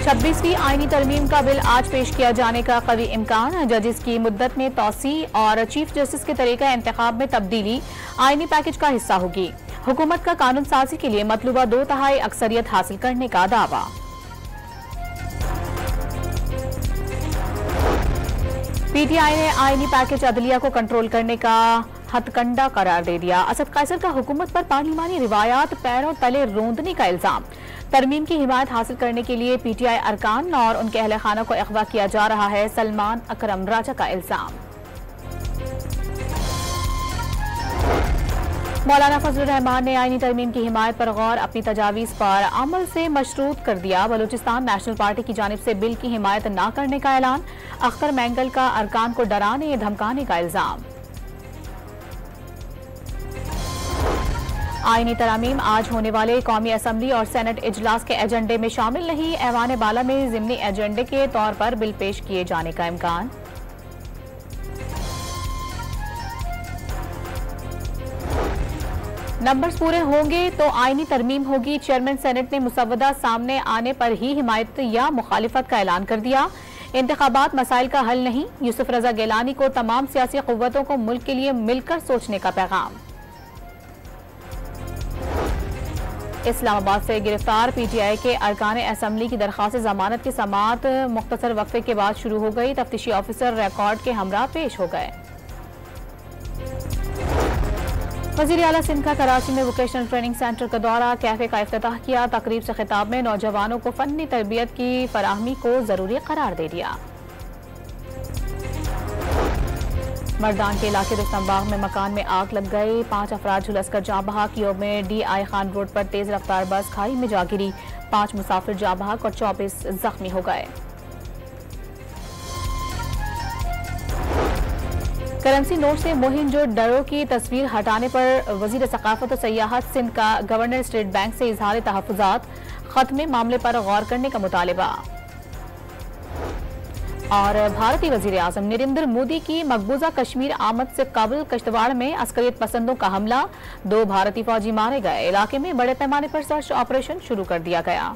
26वीं आईनी तरमीम का बिल आज पेश किया जाने का कवी इम्कान। जजेस की मुद्दत में तोसी और चीफ जस्टिस के तरीका इंतखाब में तब्दीली आईनी पैकेज का हिस्सा होगी। हुकूमत का कानून साजी के लिए मतलूबा 2/3 अक्सरियत हासिल करने का दावा। पीटीआई ने आईनी पैकेज अदलिया को कंट्रोल करने का हथकंडा करार दे दिया। असद कैसर का हुकूमत पर पार्लिमानी रिवायात पैरों तले रोंदने का इल्जाम। तरमीम की हिमायत हासिल करने के लिए पीटीआई अरकान और उनके अहले खाना को अगवा किया जा रहा है, सलमान अकरम राजा का इल्जाम। मौलाना फजलुर रहमान ने आईनी तरमीम की हिमायत पर गौर अपनी तजावीज़ पर अमल से मशरूत कर दिया। बलूचिस्तान नेशनल पार्टी की जानिब से बिल की हिमायत न करने का ऐलान। अख्तर मैंगल का अरकान को डराने धमकाने का इल्जाम। आईनी तरमीम आज होने वाले कौमी असम्बली और सेनेट इजलास के एजेंडे में शामिल नहीं। ऐवान बाला में ज़िमनी एजेंडे के तौर पर बिल पेश किए जाने का इम्कान। नंबर्स पूरे होंगे तो आईनी तरमीम होगी। चेयरमैन सेनेट ने मुसव्वदा सामने आने पर ही हिमायत या मुखालिफत का ऐलान कर दिया। इंतखाबात मसाइल का हल नहीं। यूसुफ रजा गिलानी को तमाम सियासी कुव्वतों को मुल्क के लिए मिलकर सोचने का पैगाम। इस्लामाबाद से गिरफ्तार पीटीआई के अरकान असम्बली की दरख्वास्त जमानत की समाअत मुख्तसर वक्फे के बाद शुरू हो गई। तफ्तीशी ऑफिसर रिकॉर्ड के हमरा पेश हो गए। वज़ीर आला सिंध का कराची में वोकेशनल ट्रेनिंग सेंटर का दौरा, कैफे का इफ्तिताह किया। तकरीब से खिताब में नौजवानों को फन्नी तरबियत की फराहमी को जरूरी करार दे दिया। मर्दान के इलाके रुस्तमबाग में मकान में आग लग गई। 5 अफराद झुलसकर जाँ बहक। योग में DI खान रोड पर तेज रफ्तार बस खाई में जा गिरी। 5 मुसाफिर जाँ बहक और 24 जख्मी हो गए। करेंसी नोट से मोहिंजोदड़ो की तस्वीर हटाने पर वजीर सकाफत और सयाहत सिंध का गवर्नर स्टेट बैंक से इजहार तहफ़्फ़ुज़ात। खत में मामले पर गौर करने का मुतालिबा। और भारतीय वजीर आज़म नरेंद्र मोदी की मकबूजा कश्मीर आमद से कबल कश्तवाड़ में अस्करियत पसंदों का हमला। 2 भारतीय फौजी मारे गए। इलाके में बड़े पैमाने पर सर्च ऑपरेशन शुरू कर दिया गया।